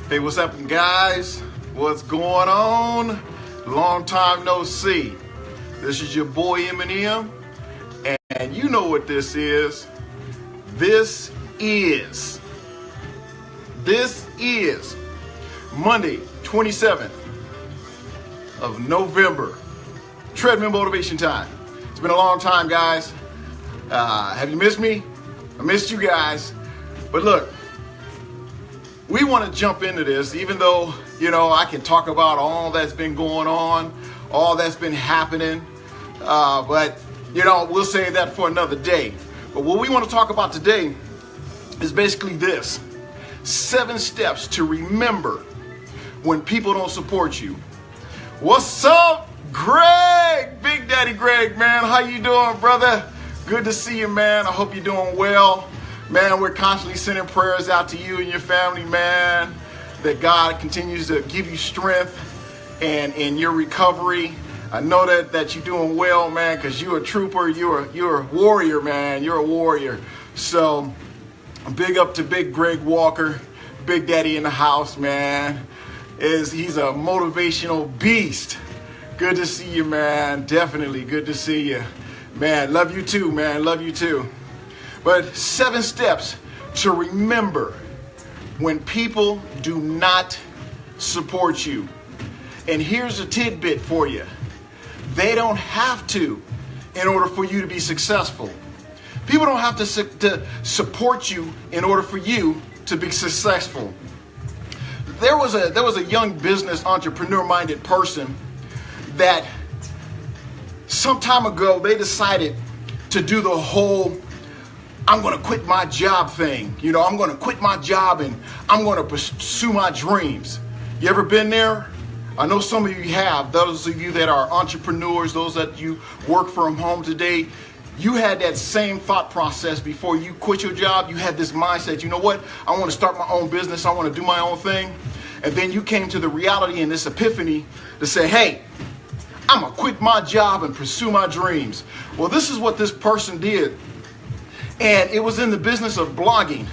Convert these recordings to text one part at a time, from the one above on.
Hey, what's happening, guys? What's going on? Long time no see. This is your boy Eminem, and you know what this is. This is Monday, 27th of November. Treadmill motivation time. It's been a long time, guys. Have you missed me? I missed you guys. But look, we want to jump into this, even though, I can talk about all that's been going on, all that's been happening. But we'll save that for another day. But what we want to talk about today is basically this: 7 steps to remember when people don't support you. What's up, Greg? Big Daddy Greg, man. How you doing, brother? Good to see you, man. I hope you're doing well. Man, we're constantly sending prayers out to you and your family, man, that God continues to give you strength and in your recovery. I know that you're doing well, man, because you're a trooper. You're a warrior, man. You're a warrior. So big up to Big Greg Walker, Big Daddy in the house, man. He's a motivational beast. Good to see you, man. Definitely good to see you. Man, love you too, man. Love you too. But 7 steps to remember when people do not support you. And here's a tidbit for you. They don't have to in order for you to be successful. People don't have to support you in order for you to be successful. There was a young business entrepreneur-minded person that some time ago they decided to do the whole I'm going to quit my job thing. I'm going to quit my job and I'm going to pursue my dreams. You ever been there? I know some of you have. Those of you that are entrepreneurs, those that you work from home today, you had that same thought process before you quit your job. You had this mindset, you know what? I want to start my own business. I want to do my own thing. And then you came to the reality and this epiphany to say, hey, I'm going to quit my job and pursue my dreams. Well, this is what this person did. And it was in the business of blogging.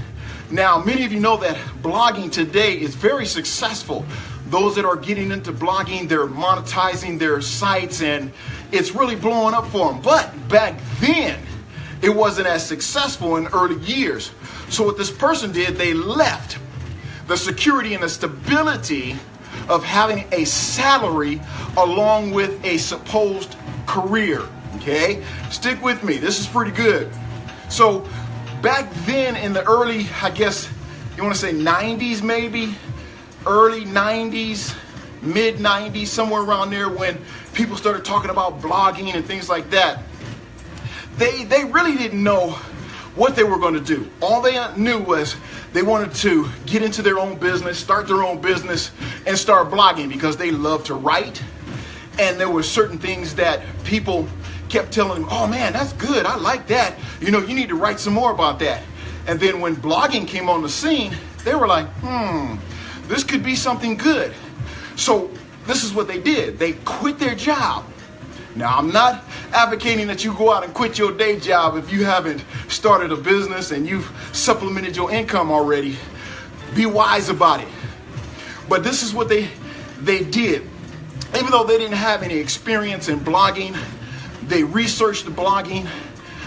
Now, many of you know that blogging today is very successful. Those that are getting into blogging, they're monetizing their sites and it's really blowing up for them. But back then, it wasn't as successful in early years. So what this person did, they left the security and the stability of having a salary along with a supposed career. Okay? Stick with me. This is pretty good. So back then in the early, I guess you want to say 90s maybe, early 90s, mid 90s, somewhere around there when people started talking about blogging and things like that, they really didn't know what they were going to do. All they knew was they wanted to get into their own business, start their own business and start blogging because they love to write. And there were certain things that people kept telling them, oh man, that's good. I like that. You need to write some more about that. And then when blogging came on the scene, they were like, this could be something good. So this is what they did. They quit their job. Now, I'm not advocating that you go out and quit your day job if you haven't started a business and you've supplemented your income already. Be wise about it. But this is what they did. Even though they didn't have any experience in blogging, they researched the blogging.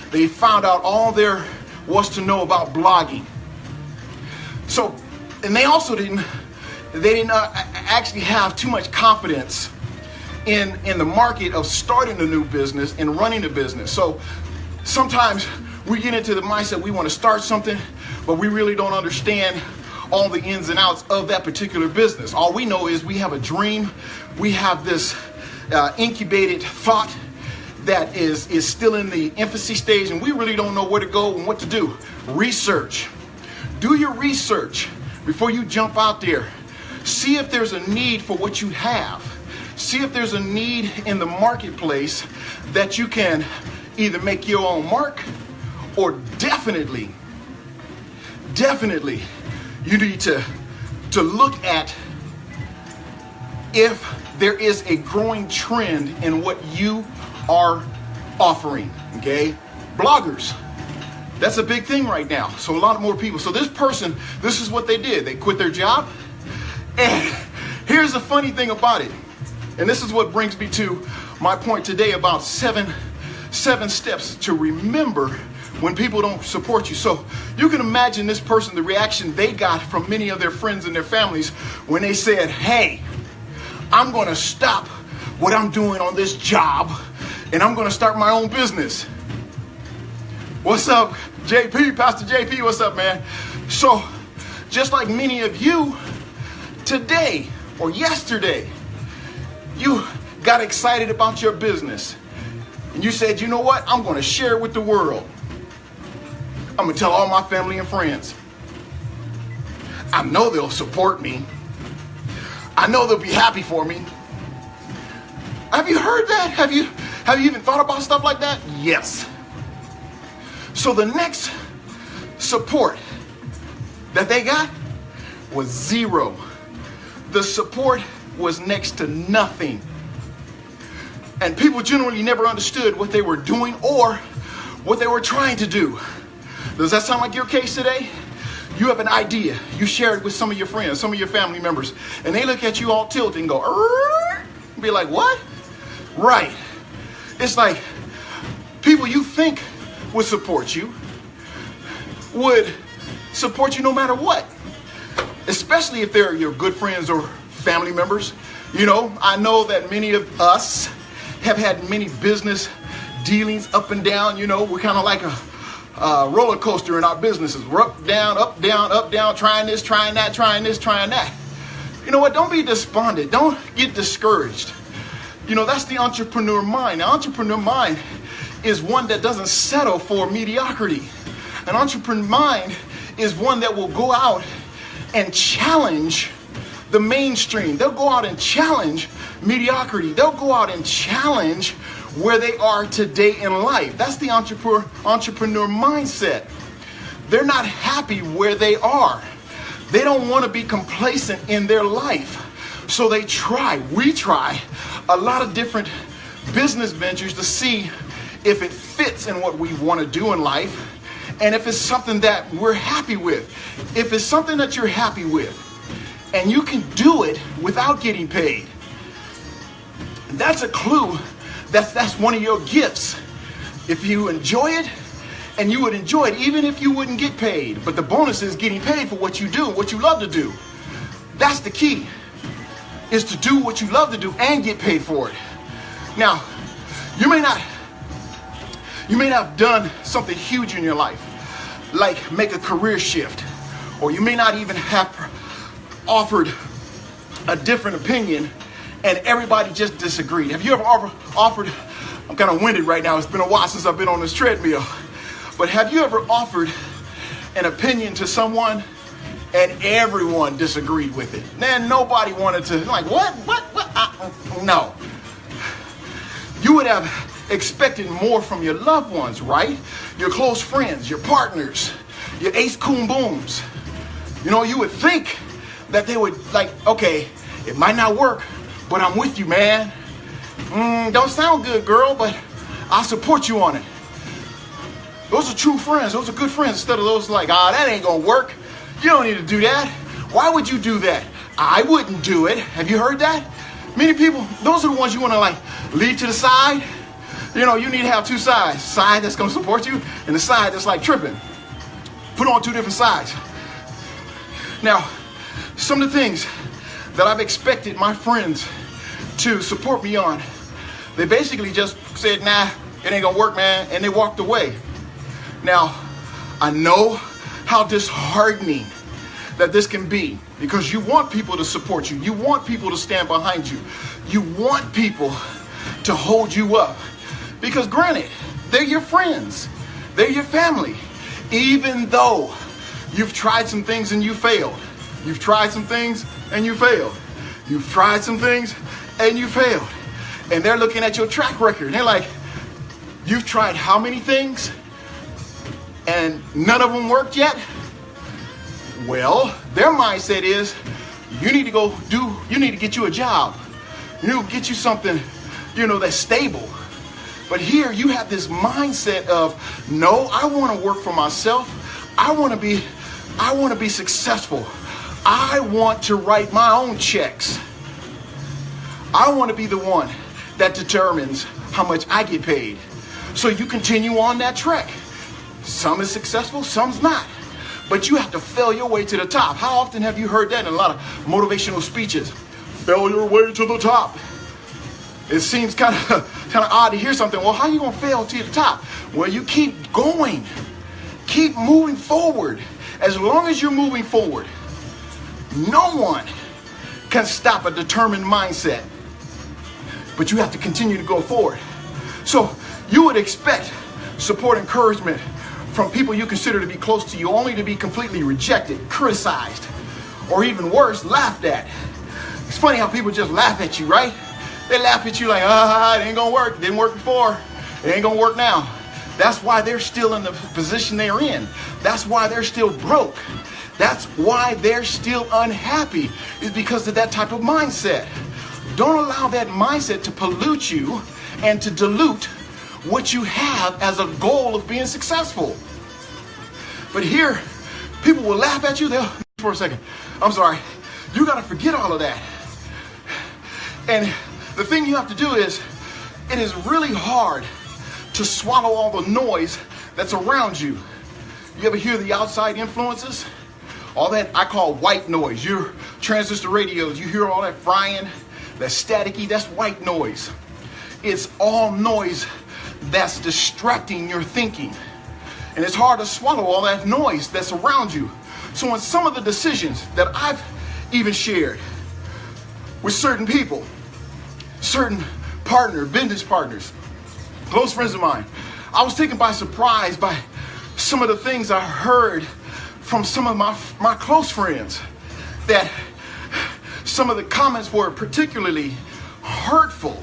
They found out all there was to know about blogging. So, and they also didn't actually have too much confidence in the market of starting a new business and running a business. So sometimes we get into the mindset we want to start something, but we really don't understand all the ins and outs of that particular business. All we know is we have a dream. We have this incubated thought that is still in the infancy stage, and we really don't know where to go and what to do. Research. Do your research before you jump out there. See if there's a need for what you have. See if there's a need in the marketplace that you can either make your own mark or definitely you need to look at if there is a growing trend in what you are offering, okay? Bloggers, that's a big thing right now. So a lot more people. So this person, this is what they did. They quit their job And here's the funny thing about it. And this is what brings me to my point today about seven steps to remember when people don't support you. So you can imagine this person, the reaction they got from many of their friends and their families when they said, hey, I'm going to stop what I'm doing on this job and I'm going to start my own business. What's up, JP? Pastor JP, what's up, man? So just like many of you today or yesterday, you got excited about your business and you said, you know what? I'm going to share it with the world. I'm going to tell all my family and friends. I know they'll support me. I know they'll be happy for me. Have you heard that? Have you even thought about stuff like that? Yes. So the next support that they got was zero. The support was next to nothing. And people generally never understood what they were doing or what they were trying to do. Does that sound like your case today? You have an idea. You share it with some of your friends, some of your family members, and they look at you all tilted and go, and be like, what? Right. It's like people you think would support you no matter what. Especially if they're your good friends or family members. You know, I know that many of us have had many business dealings up and down. You know, we're kind of like a roller coaster in our businesses. We're up, down, trying this, trying that, trying this, trying that. You know what? Don't be despondent. Don't get discouraged. You know, that's the entrepreneur mind. The entrepreneur mind is one that doesn't settle for mediocrity. An entrepreneur mind is one that will go out and challenge the mainstream. They'll go out and challenge mediocrity. They'll go out and challenge where they are today in life. That's the entrepreneur mindset. They're not happy where they are. They don't want to be complacent in their life. So we try a lot of different business ventures to see if it fits in what we want to do in life and if it's something that we're happy with. If it's something that you're happy with and you can do it without getting paid, that's a clue. That's one of your gifts. If you enjoy it, and you would enjoy it even if you wouldn't get paid. But the bonus is getting paid for what you do, what you love to do. That's the key, is to do what you love to do and get paid for it. Now, you may not have done something huge in your life, like make a career shift, or you may not even have offered a different opinion and everybody just disagreed. Have you ever offered, I'm kind of winded right now, it's been a while since I've been on this treadmill, but have you ever offered an opinion to someone and everyone disagreed with it? Man, nobody wanted to, like, what? No. You would have expected more from your loved ones, right? Your close friends, your partners, your ace coon booms. You know, you would think that they would, like, okay, it might not work, but I'm with you, man. Don't sound good, girl, but I'll support you on it. Those are true friends. Those are good friends, instead of those like, that ain't gonna work. You don't need to do that. Why would you do that? I wouldn't do it. Have you heard that? Many people, those are the ones you want to like leave to the side. You know, you need to have two sides. Side that's going to support you and the side that's like tripping. Put on two different sides. Now, some of the things that I've expected my friends to support me on, they basically just said, nah, it ain't going to work, man. And they walked away. Now, I know how disheartening that this can be, because you want people to support you. You want people to stand behind you. You want people to hold you up. Because granted, they're your friends. They're your family. Even though you've tried some things and you failed. You've tried some things and you failed. You've tried some things and you failed. And they're looking at your track record. They're like, you've tried how many things? And none of them worked yet? Well, their mindset is, you need to get you a job. You need to get you something, that's stable. But here you have this mindset of, no, I want to work for myself. I want to be successful. I want to write my own checks. I want to be the one that determines how much I get paid. So you continue on that trek. Some is successful, some's not. But you have to fail your way to the top. How often have you heard that in a lot of motivational speeches? Fail your way to the top. It seems kind of odd to hear something. Well, how are you going to fail to the top? Well, you keep going. Keep moving forward. As long as you're moving forward, no one can stop a determined mindset. But you have to continue to go forward. So you would expect support, encouragement from people you consider to be close to you, only to be completely rejected, criticized, or even worse, laughed at. It's funny how people just laugh at you, right? They laugh at you like, it ain't gonna work. It didn't work before. It ain't gonna work now. That's why they're still in the position they're in. That's why they're still broke. That's why they're still unhappy, is because of that type of mindset. Don't allow that mindset to pollute you and to dilute what you have as a goal of being successful. But here, people will laugh at you. They'll, for a second, I'm sorry. You got to forget all of that. And the thing you have to do is, it is really hard to swallow all the noise that's around you. You ever hear the outside influences? All that I call white noise. Your transistor radios, you hear all that frying, that staticky, that's white noise. It's all noise that's distracting your thinking. And it's hard to swallow all that noise that's around you. So in some of the decisions that I've even shared with certain people, certain business partners, close friends of mine, I was taken by surprise by some of the things I heard from some of my close friends, that some of the comments were particularly hurtful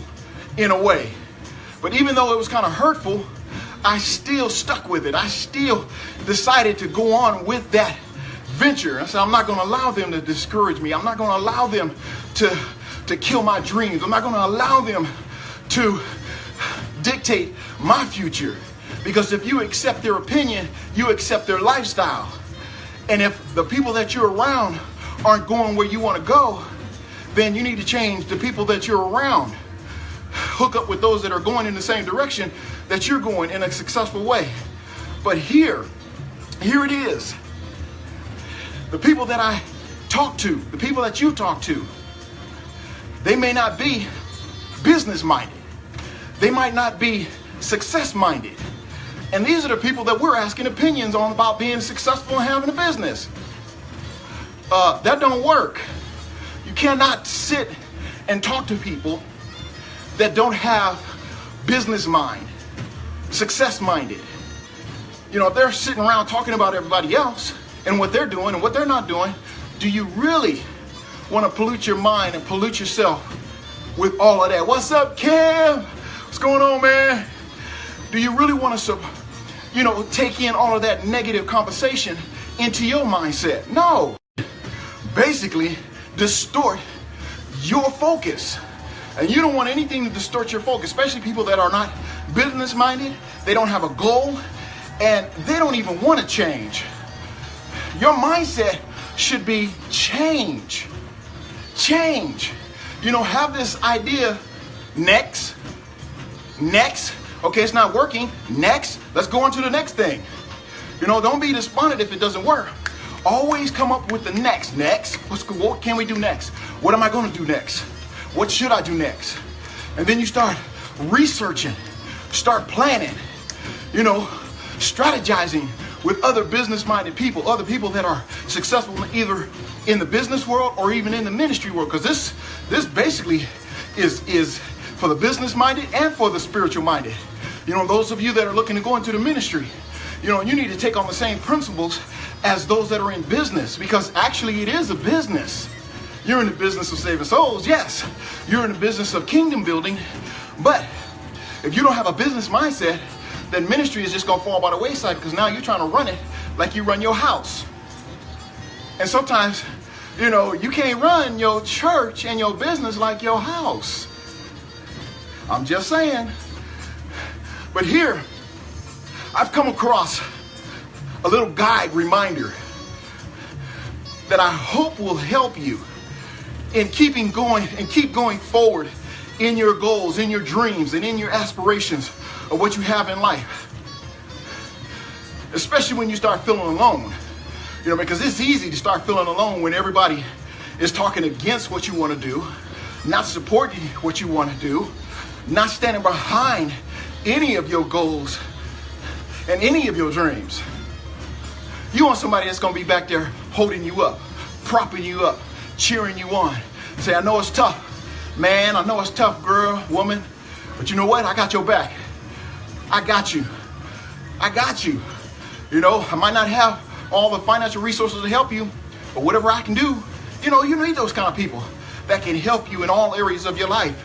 in a way. But even though it was kind of hurtful, I still stuck with it. I still decided to go on with that venture. I said, I'm not going to allow them to discourage me. I'm not going to allow them to kill my dreams. I'm not going to allow them to dictate my future. Because if you accept their opinion, you accept their lifestyle. And if the people that you're around aren't going where you want to go, then you need to change the people that you're around. Hook up with those that are going in the same direction that you're going in a successful way. But here it is. The people that I talk to, the people that you talk to, they may not be business minded. They might not be success minded. And these are the people that we're asking opinions on about being successful and having a business. That don't work. You cannot sit and talk to people that don't have business mind, success minded. You know, if they're sitting around talking about everybody else and what they're doing and what they're not doing, do you really want to pollute your mind and pollute yourself with all of that? What's up, Kev? What's going on, man? Do you really want to, take in all of that negative conversation into your mindset? No. Basically, distort your focus. And you don't want anything to distort your focus, especially people that are not business minded. They don't have a goal and they don't even want to change. Your mindset should be change. Change. Have this idea. Next. Okay, it's not working. Next. Let's go on to the next thing. Don't be despondent if it doesn't work. Always come up with the next. What can we do next? What am I going to do next? What should I do next? And then you start researching, start planning, strategizing with other business-minded people, other people that are successful either in the business world or even in the ministry world. Because this basically is for the business-minded and for the spiritual-minded. Those of you that are looking to go into the ministry, you need to take on the same principles as those that are in business, because actually it is a business. You're in the business of saving souls, yes. You're in the business of kingdom building, but if you don't have a business mindset, then ministry is just going to fall by the wayside, because now you're trying to run it like you run your house. And sometimes, you can't run your church and your business like your house. I'm just saying. But here, I've come across a little guide reminder. that I hope will help you in keep going forward in your goals, in your dreams, and in your aspirations of what you have in life. Especially when you start feeling alone. Because it's easy to start feeling alone when everybody is talking against what you want to do, not supporting what you want to do, not standing behind any of your goals and any of your dreams. You want somebody that's going to be back there holding you up, propping you up, cheering you on. Say, I know it's tough, man. I know it's tough, girl, woman. But you know what? I got your back. I got you. I got you. I might not have all the financial resources to help you, but whatever I can do, you need those kind of people that can help you in all areas of your life,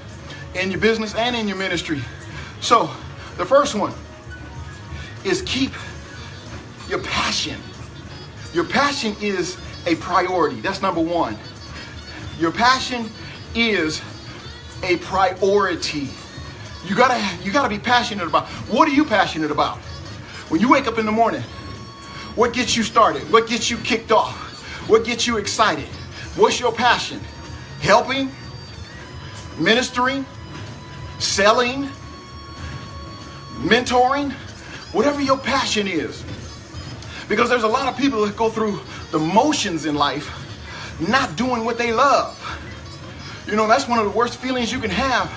in your business and in your ministry. So the first one is keep your passion. Your passion is a priority. That's number one. Your passion is a priority. You gotta be passionate about. What are you passionate about? When you wake up in the morning, what gets you started? What gets you kicked off? What gets you excited? What's your passion? Helping, ministering, selling, mentoring, whatever your passion is. Because there's a lot of people that go through the motions in life, not doing what they love. That's one of the worst feelings you can have,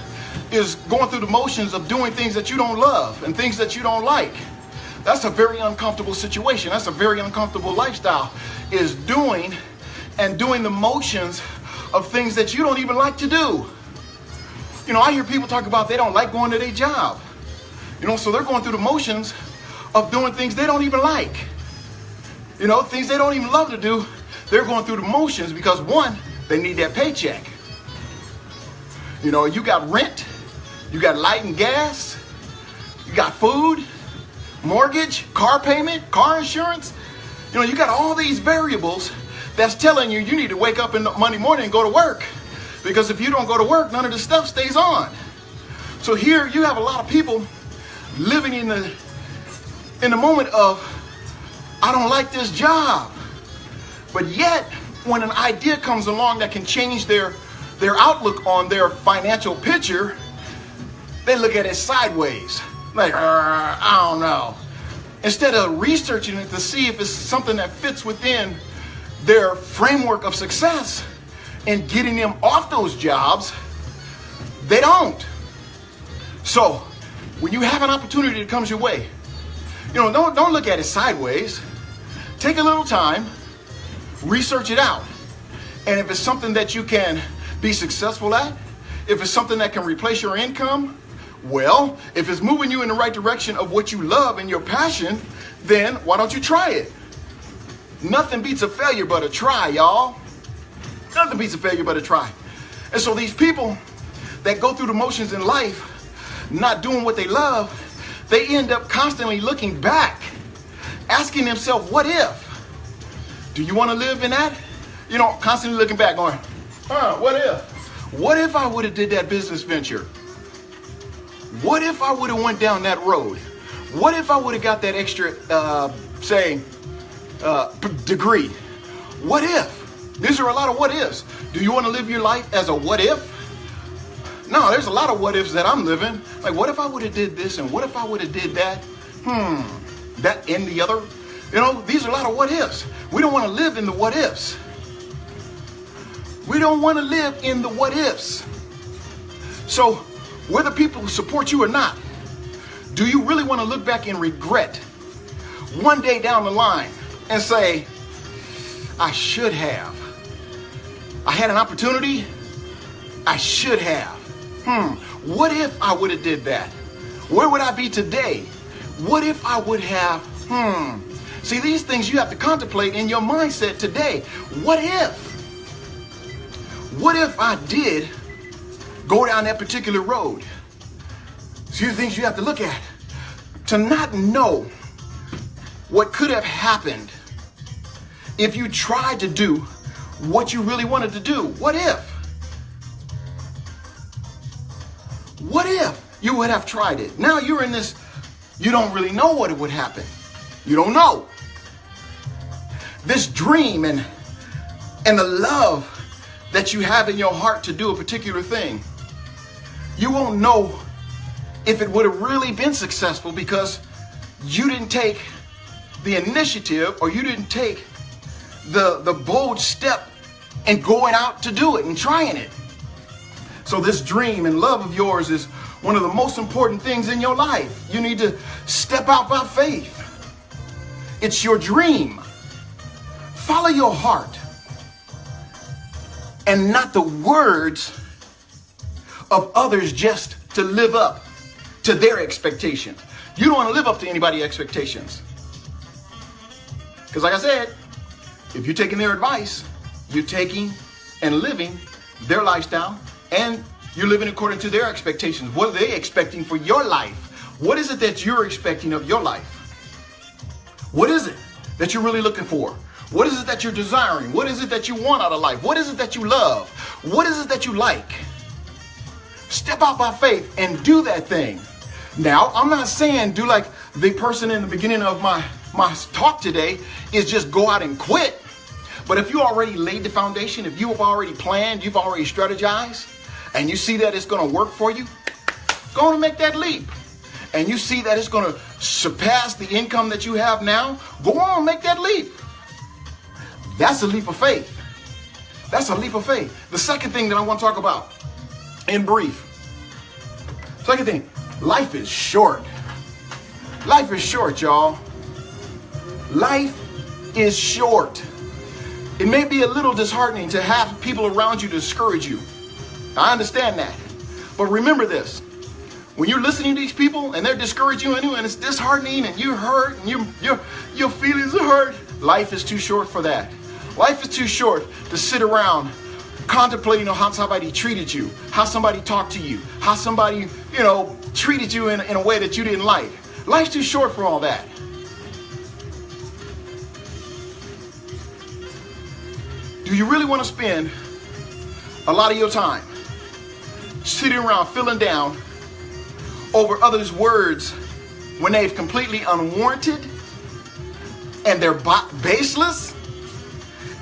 is going through the motions of doing things that you don't love and things that you don't like. That's a very uncomfortable situation. That's a very uncomfortable lifestyle, is doing the motions of things that you don't even like to do. I hear people talk about they don't like going to their job. So they're going through the motions of doing things they don't even like. Things they don't even love to do. They're going through the motions because, one, they need that paycheck. You got rent, you got light and gas, you got food, mortgage, car payment, car insurance. You got all these variables that's telling you need to wake up in the Monday morning and go to work. Because if you don't go to work, none of this stuff stays on. So here you have a lot of people living in the moment of, I don't like this job. But yet, when an idea comes along that can change their outlook on their financial picture, they look at it sideways. Like, I don't know. Instead of researching it to see if it's something that fits within their framework of success and getting them off those jobs, they don't. So when you have an opportunity that comes your way, don't look at it sideways. Take a little time, research it out. And if it's something that you can be successful at, if it's something that can replace your income, well, if it's moving you in the right direction of what you love and your passion, then why don't you try it? Nothing beats a failure but a try, y'all. Nothing beats a failure but a try. And so these people that go through the motions in life, not doing what they love, they end up constantly looking back, asking themselves, what if? Do you want to live in that? Constantly looking back going, what if? What if I would have did that business venture? What if I would have went down that road? What if I would have got that extra, degree? What if? These are a lot of what ifs. Do you want to live your life as a what if? No, there's a lot of what ifs that I'm living. Like, what if I would have did this, and what if I would have did that? That and the other. These are a lot of what ifs. We don't want to live in the what ifs. We don't want to live in the what ifs. So whether people support you or not, do you really want to look back and regret one day down the line and say, I should have. I had an opportunity. I should have. What if I would have did that? Where would I be today? What if I would have? See, these things you have to contemplate in your mindset today. What if? What if I did go down that particular road? See the things you have to look at. To not know what could have happened if you tried to do what you really wanted to do. What if? What if you would have tried it? Now you're in this, you don't really know what would happen. You don't know. This dream and and the love that you have in your heart to do a particular thing, you won't know if it would have really been successful because you didn't take the initiative, or you didn't take the bold step in going out to do it and trying it. So this dream and love of yours is one of the most important things in your life. You need to step out by faith. It's your dream. Follow your heart and not the words of others just to live up to their expectations. You don't want to live up to anybody's expectations. Because like I said, if you're taking their advice, you're taking and living their lifestyle, and you're living according to their expectations. What are they expecting for your life? What is it that you're expecting of your life? What is it that you're really looking for? What is it that you're desiring? What is it that you want out of life? What is it that you love? What is it that you like? Step out by faith and do that thing. Now, I'm not saying do like the person in the beginning of my talk today is just go out and quit. But if you already laid the foundation, if you have already planned, you've already strategized, and you see that it's going to work for you, go on and make that leap. And you see that it's going to surpass the income that you have now, go on and make that leap. That's a leap of faith. That's a leap of faith. The second thing that I want to talk about in brief. Second thing, life is short. Life is short, y'all. Life is short. It may be a little disheartening to have people around you discourage you. I understand that. But remember this. When you're listening to these people and they're discouraging you and it's disheartening and you're hurt and your feelings are hurt, life is too short for that. Life is too short to sit around contemplating on how somebody treated you, how somebody talked to you, how somebody, treated you in a way that you didn't like. Life's too short for all that. Do you really want to spend a lot of your time sitting around feeling down over others' words when they've completely unwarranted and they're baseless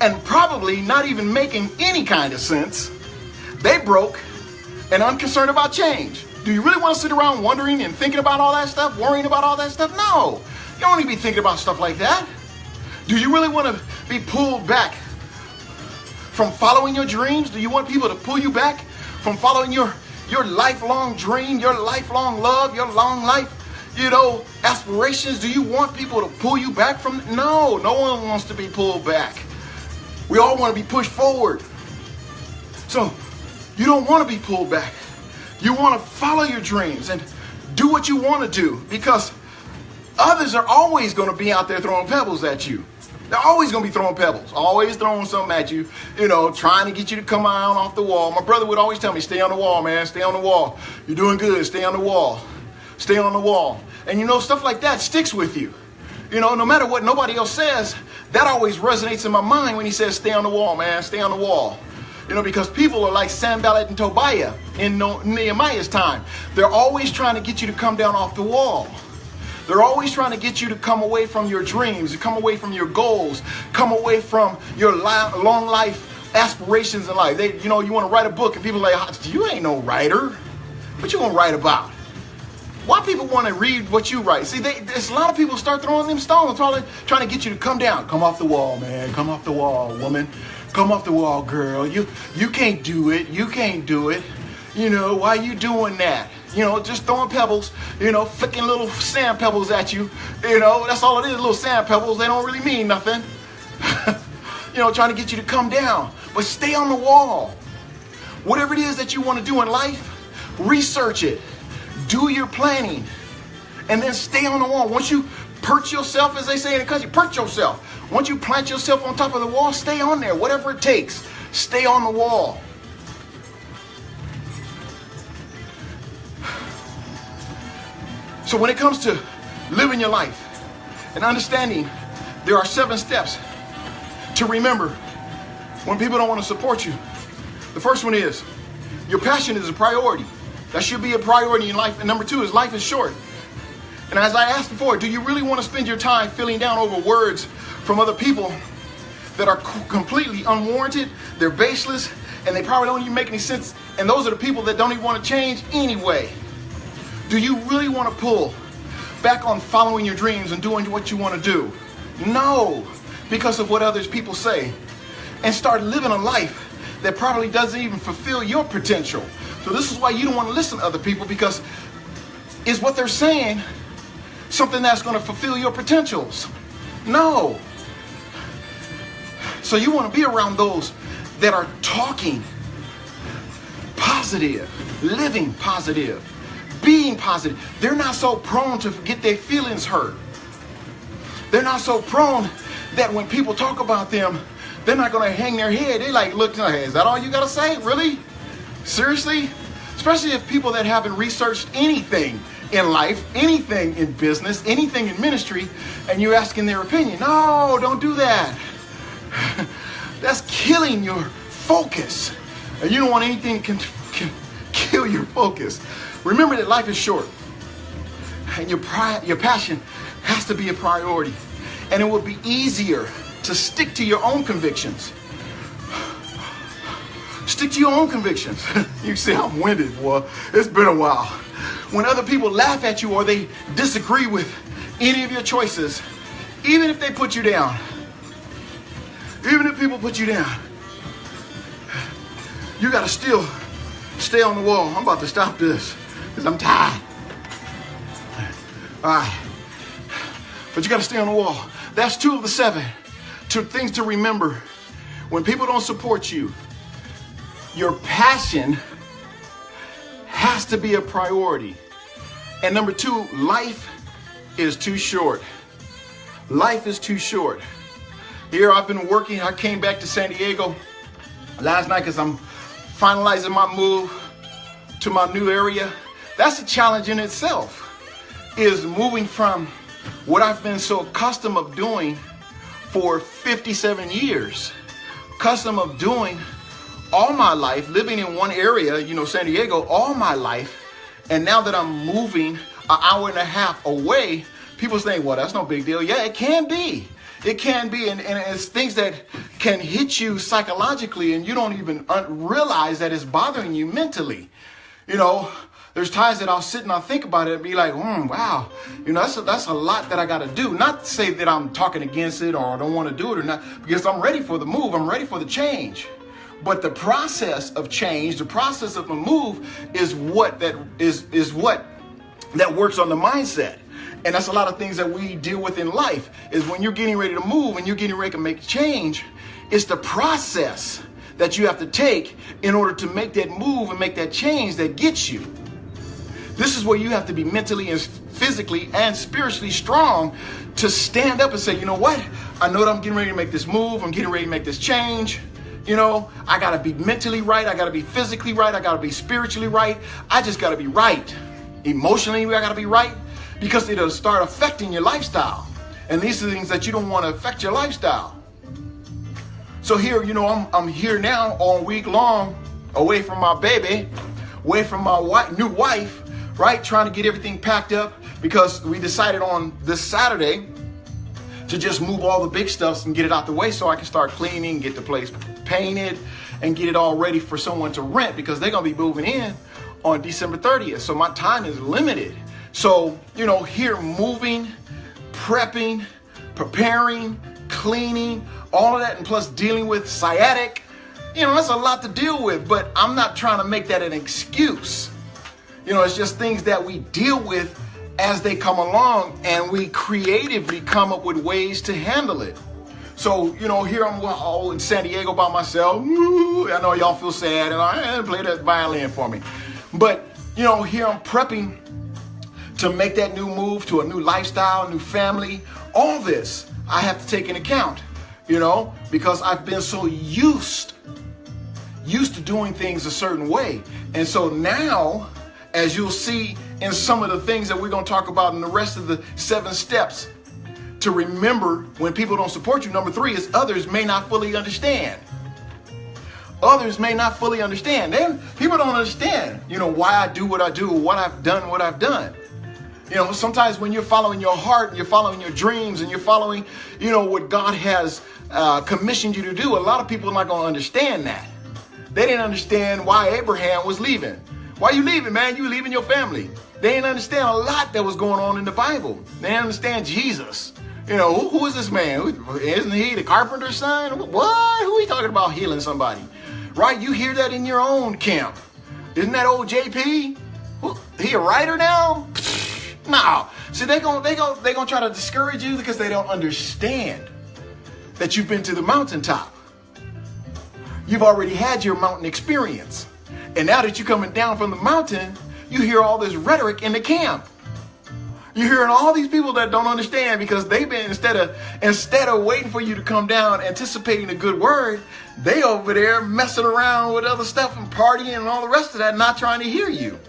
and probably not even making any kind of sense? They broke and unconcerned about change. Do you really want to sit around wondering and thinking about all that stuff, worrying about all that stuff? No, you don't need to be thinking about stuff like that. Do you really want to be pulled back from following your dreams? Do you want people to pull you back from following your lifelong dream, your lifelong love, your long life, aspirations? Do you want people to pull you back from? No one wants to be pulled back. We all want to be pushed forward. So you don't want to be pulled back. You want to follow your dreams and do what you want to do, because others are always going to be out there throwing pebbles at you. They're always going to be throwing pebbles, always throwing something at you, trying to get you to come out off the wall. My brother would always tell me, stay on the wall, man, stay on the wall. You're doing good, stay on the wall. Stay on the wall. And stuff like that sticks with you. No matter what nobody else says, that always resonates in my mind when he says, stay on the wall, man, stay on the wall. Because people are like Sanballat and Tobiah in Nehemiah's time. They're always trying to get you to come down off the wall. They're always trying to get you to come away from your dreams, come away from your goals, come away from your long life aspirations in life. You want to write a book and people are like, you ain't no writer. What you going to write about? Why people want to read what you write? See, there's a lot of people start throwing them stones, trying to get you to come down. Come off the wall, man. Come off the wall, woman. Come off the wall, girl. You can't do it. You can't do it. Why you doing that? Just throwing pebbles, flicking little sand pebbles at you. That's all it is, little sand pebbles. They don't really mean nothing. Trying to get you to come down. But stay on the wall. Whatever it is that you want to do in life, research it. Do your planning. And then stay on the wall. Once you perch yourself, as they say in the country, perch yourself. Once you plant yourself on top of the wall, stay on there. Whatever it takes, stay on the wall. So when it comes to living your life and understanding, there are 7 steps to remember when people don't want to support you. The first one is your passion is a priority. That should be a priority in life. And number 2 is life is short. And as I asked before, do you really want to spend your time feeling down over words from other people that are completely unwarranted, they're baseless, and they probably don't even make any sense. And those are the people that don't even want to change anyway. Do you really want to pull back on following your dreams and doing what you want to do? No, because of what others people say. And start living a life that probably doesn't even fulfill your potential. So this is why you don't want to listen to other people, because is what they're saying something that's going to fulfill your potentials? No. So you want to be around those that are talking positive, living positive, being positive. They're not so prone to get their feelings hurt. They're not so prone that when people talk about them, they're not going to hang their head. They like, look, hey, is that all you got to say? Really? Seriously? Especially if people that haven't researched anything in life, anything in business, anything in ministry, and you're asking their opinion. No, don't do that. That's killing your focus. And you don't want anything can kill your focus. Remember that life is short. And your passion has to be a priority. And it will be easier to stick to your own convictions. Stick to your own convictions. You see, I'm winded, boy. It's been a while. When other people laugh at you or they disagree with any of your choices, even if they put you down, even if people put you down, you got to still stay on the wall. I'm about to stop this because I'm tired. All right. But you got to stay on the wall. That's 2 of the 7. 2 things to remember. When people don't support you, your passion has to be a priority. And number 2, life is too short. Life is too short. Here I've been working. I came back to San Diego last night because I'm finalizing my move to my new area. That's a challenge in itself, is moving from what I've been so accustomed of doing for 57 years, accustomed of doing all my life, living in one area, San Diego, all my life. And now that I'm moving an hour and a half away, people say, well, that's no big deal. Yeah, it can be. It can be. And it's things that can hit you psychologically and you don't even realize that it's bothering you mentally. There's times that I'll sit and I'll think about it and be like, wow, that's a lot that I got to do. Not to say that I'm talking against it or I don't want to do it or not, because I'm ready for the move. I'm ready for the change. But the process of change, the process of a move is what that works on the mindset. And that's a lot of things that we deal with in life, is when you're getting ready to move and you're getting ready to make a change, it's the process that you have to take in order to make that move and make that change that gets you. This is where you have to be mentally and physically and spiritually strong to stand up and say, you know what? I know that I'm getting ready to make this move. I'm getting ready to make this change. I got to be mentally right. I got to be physically right. I got to be spiritually right. I just got to be right. Emotionally, I got to be right, because it'll start affecting your lifestyle. And these are things that you don't want to affect your lifestyle. So here, I'm here now all week long, away from my baby, away from my new wife, right? Trying to get everything packed up, because we decided on this Saturday to just move all the big stuff and get it out the way so I can start cleaning, get the place painted, and get it all ready for someone to rent, because they're going to be moving in on December 30th. So my time is limited. So, here moving, prepping, preparing, cleaning, all of that, and plus dealing with sciatic, that's a lot to deal with, but I'm not trying to make that an excuse. It's just things that we deal with as they come along, and we creatively come up with ways to handle it. So, here I'm all in San Diego by myself. I know y'all feel sad, and I play that violin for me. But, here I'm prepping to make that new move to a new lifestyle, new family. All this I have to take into account, because I've been so used to doing things a certain way. And so now, as you'll see in some of the things that we're going to talk about in the rest of the 7 steps to remember when people don't support you, number 3 is others may not fully understand. Others may not fully understand. People don't understand, why I do what I do, what I've done. Sometimes when you're following your heart and you're following your dreams and you're following, what God has commissioned you to do, a lot of people are not going to understand that. They didn't understand why Abraham was leaving. Why you leaving, man? You leaving your family. They didn't understand a lot that was going on in the Bible. They didn't understand Jesus. You know, who is this man? Isn't he the carpenter's son? What? Who are you talking about healing somebody? Right? You hear that in your own camp. Isn't that old JP? He a writer now? No. See, they gonna try to discourage you because they don't understand that you've been to the mountaintop. You've already had your mountain experience. And now that you're coming down from the mountain, you hear all this rhetoric in the camp. You're hearing all these people that don't understand because they've been, instead of waiting for you to come down, anticipating a good word, they over there messing around with other stuff and partying and all the rest of that, not trying to hear you.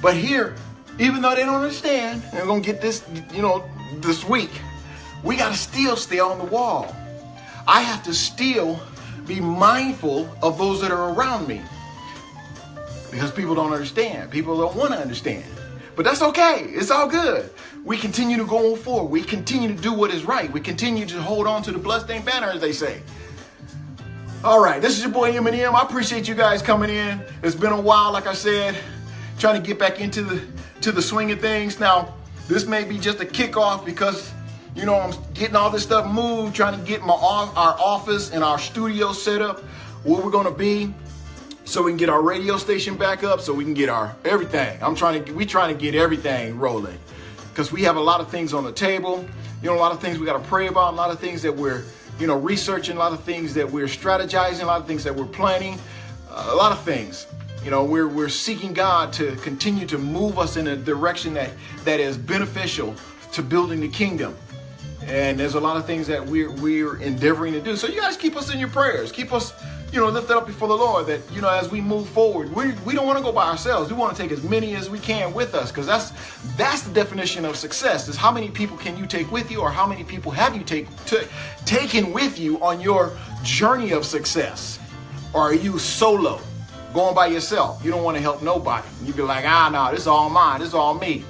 But here, even though they don't understand, and we're going to get this, this week, we got to still stay on the wall. I have to still be mindful of those that are around me. Because people don't understand. People don't want to understand. But that's okay. It's all good. We continue to go forward. We continue to do what is right. We continue to hold on to the bloodstained banner, as they say. All right. This is your boy Eminem. I appreciate you guys coming in. It's been a while, like I said, trying to get back into the swing of things. Now, this may be just a kickoff because, I'm getting all this stuff moved, trying to get our office and our studio set up where we're going to be, so we can get our radio station back up, so we can get our everything. We're trying to get everything rolling because we have a lot of things on the table. A lot of things we got to pray about, a lot of things that we're, researching, a lot of things that we're strategizing, a lot of things that we're planning, a lot of things. We're seeking God to continue to move us in a direction that is beneficial to building the kingdom. And there's a lot of things that we're endeavoring to do. So you guys keep us in your prayers. Keep us, lifted up before the Lord, that, as we move forward, we don't want to go by ourselves. We want to take as many as we can with us, because that's the definition of success, is how many people can you take with you, or how many people have you taken with you on your journey of success? Or are you solo, going by yourself? You don't want to help nobody. You be like, no, this is all mine. This is all me.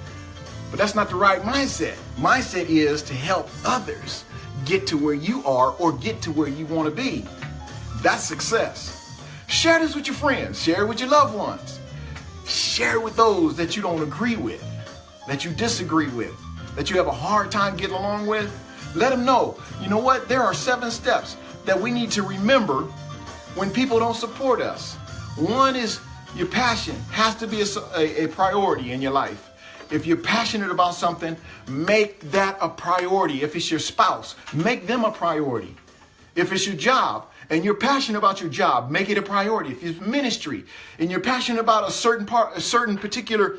But that's not the right mindset. Mindset is to help others get to where you are or get to where you want to be. That's success. Share this with your friends. Share it with your loved ones. Share it with those that you don't agree with, that you disagree with, that you have a hard time getting along with. Let them know. You know what? There are 7 steps that we need to remember when people don't support us. One is your passion has to be a priority in your life. If you're passionate about something, make that a priority. If it's your spouse, make them a priority. If it's your job and you're passionate about your job, make it a priority. If it's ministry and you're passionate about a certain particular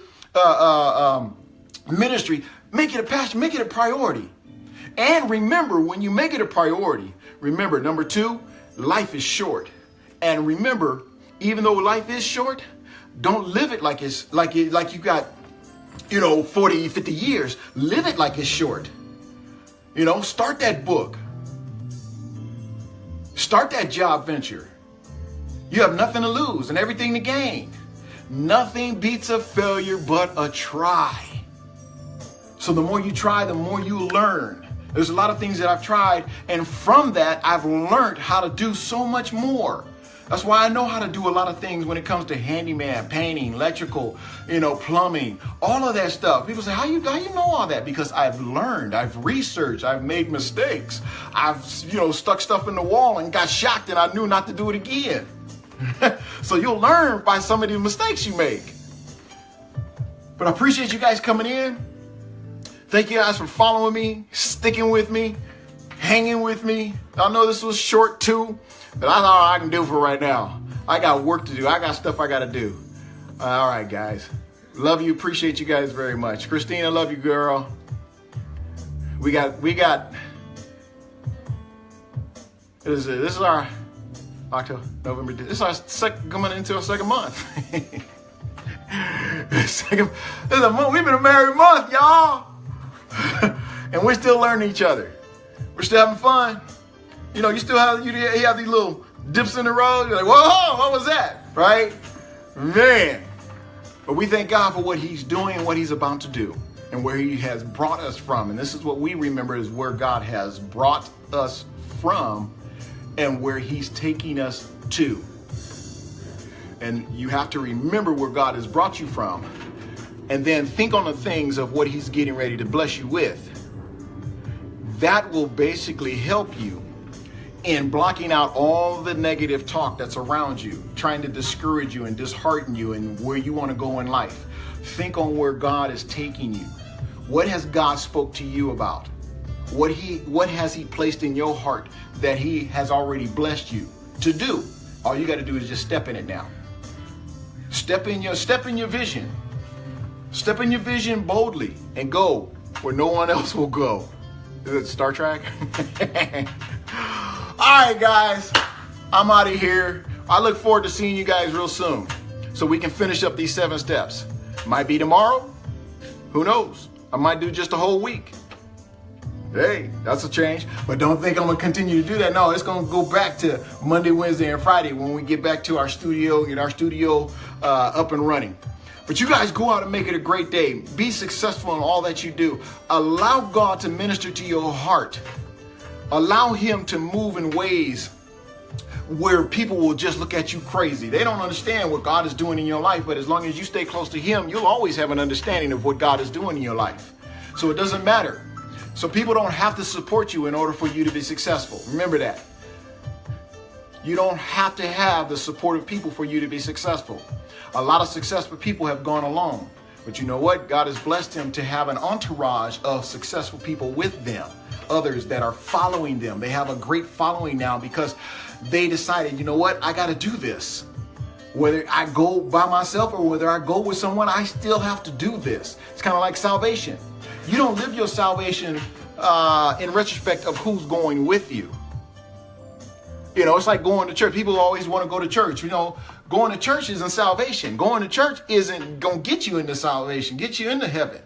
ministry, make it a passion, make it a priority. And remember, when you make it a priority, remember, number 2, life is short. And remember, even though life is short, don't live it like you got 40, 50 years. Live it like it's short. Start that book. Start that job venture. You have nothing to lose and everything to gain. Nothing beats a failure but a try. So the more you try, the more you learn. There's a lot of things that I've tried, and from that, I've learned how to do so much more. That's why I know how to do a lot of things when it comes to handyman, painting, electrical, plumbing, all of that stuff. People say, how you know all that? Because I've learned, I've researched, I've made mistakes. I've, stuck stuff in the wall and got shocked and I knew not to do it again. So you'll learn by some of the mistakes you make. But I appreciate you guys coming in. Thank you guys for following me, sticking with me, hanging with me. I know this was short too. But that's all I can do for right now. I got work to do. I got stuff I got to do. All right, guys. Love you. Appreciate you guys very much. Christina, love you, girl. We got. This is our October, November. This is our coming into our second month. This is a month. We've been a married month, y'all. And we're still learning each other. We're still having fun. You still have these little dips in the road. You're like, whoa, what was that? Right? Man. But we thank God for what he's doing and what he's about to do and where he has brought us from. And this is what we remember is where God has brought us from and where he's taking us to. And you have to remember where God has brought you from, and then think on the things of what he's getting ready to bless you with. That will basically help you in blocking out all the negative talk that's around you, trying to discourage you and dishearten you and where you want to go in life. Think on where God is taking you. What has God spoke to you about? What has he placed in your heart that he has already blessed you to do? All you got to do is just step in it now. Step in your vision. Step in your vision boldly and go where no one else will go. Is it Star Trek? All right, guys, I'm out of here. I look forward to seeing you guys real soon so we can finish up these 7 steps. Might be tomorrow. Who knows? I might do just a whole week. Hey, that's a change. But don't think I'm going to continue to do that. No, it's going to go back to Monday, Wednesday, and Friday when we get back to our studio, get our studio up and running. But you guys go out and make it a great day. Be successful in all that you do. Allow God to minister to your heart. Allow him to move in ways where people will just look at you crazy. They don't understand what God is doing in your life, but as long as you stay close to him, you'll always have an understanding of what God is doing in your life. So it doesn't matter. So people don't have to support you in order for you to be successful. Remember that. You don't have to have the support of people for you to be successful. A lot of successful people have gone alone. But you know what? God has blessed him to have an entourage of successful people with them. Others that are following them. They have a great following now because they decided, you know what? I got to do this. Whether I go by myself or whether I go with someone, I still have to do this. It's kind of like salvation. You don't live your salvation in retrospect of who's going with you. You know, it's like going to church. People always want to go to church. You know, going to church isn't salvation. Going to church isn't going to get you into salvation, get you into heaven.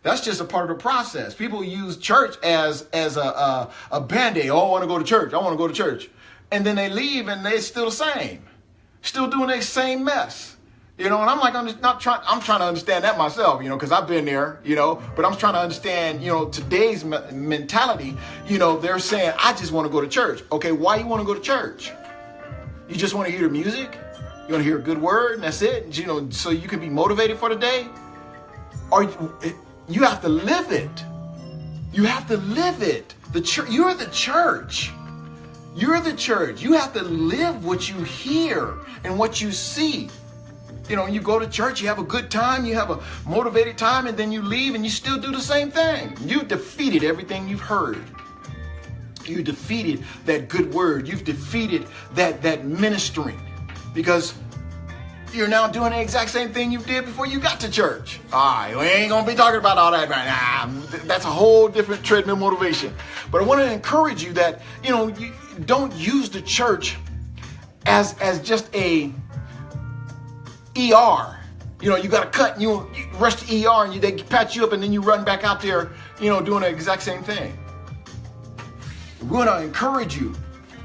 That's just a part of the process. People use church as a band-aid. Oh, I want to go to church. I want to go to church. And then they leave and they're still the same. Still doing the same mess. You know, and I'm like, I'm trying to understand that myself, you know, because I've been there, you know, but I'm trying to understand, you know, today's mentality. You know, they're saying, I just want to go to church. Okay, why you want to go to church? You just want to hear the music? You want to hear a good word and that's it? You know, so you can be motivated for the day? Or you have to live it. You have to live it. The church, you're the church. You're the church. You have to live what you hear and what you see. You know, you go to church, you have a good time, you have a motivated time, and then you leave and you still do the same thing. You've defeated everything you've heard. You defeated that good word. You've defeated that ministering because you're now doing the exact same thing you did before you got to church. All right, we ain't going to be talking about all that right now. That's a whole different treadmill motivation. But I want to encourage you that, you know, you don't use the church as just a ER. You know, you got to cut and you rush to ER and they patch you up and then you run back out there, you know, doing the exact same thing. We're going to encourage you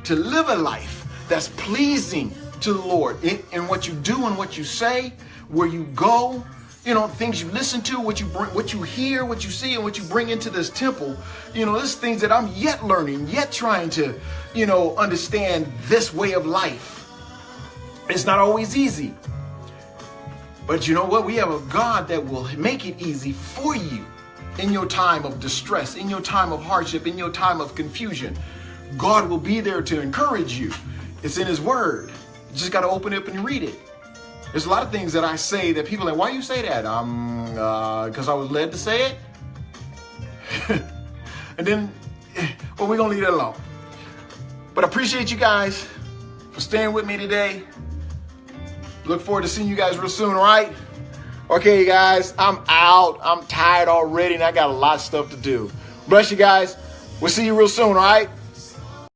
to live a life that's pleasing to the Lord in what you do and what you say, where you go, you know, things you listen to, what you bring, what you hear, what you see, and what you bring into this temple. You know, there's things that I'm yet learning, yet trying to, you know, understand this way of life. It's not always easy. But you know what? We have a God that will make it easy for you in your time of distress, in your time of hardship, in your time of confusion. God will be there to encourage you. It's in his word. You just got to open it up and read it. There's a lot of things that I say that people are like, why you say that? Because I was led to say it. And then, well, we're going to leave that alone. But I appreciate you guys for staying with me today. Look forward to seeing you guys real soon, all right? Okay, guys, I'm out. I'm tired already, and I got a lot of stuff to do. Bless you guys. We'll see you real soon, all right?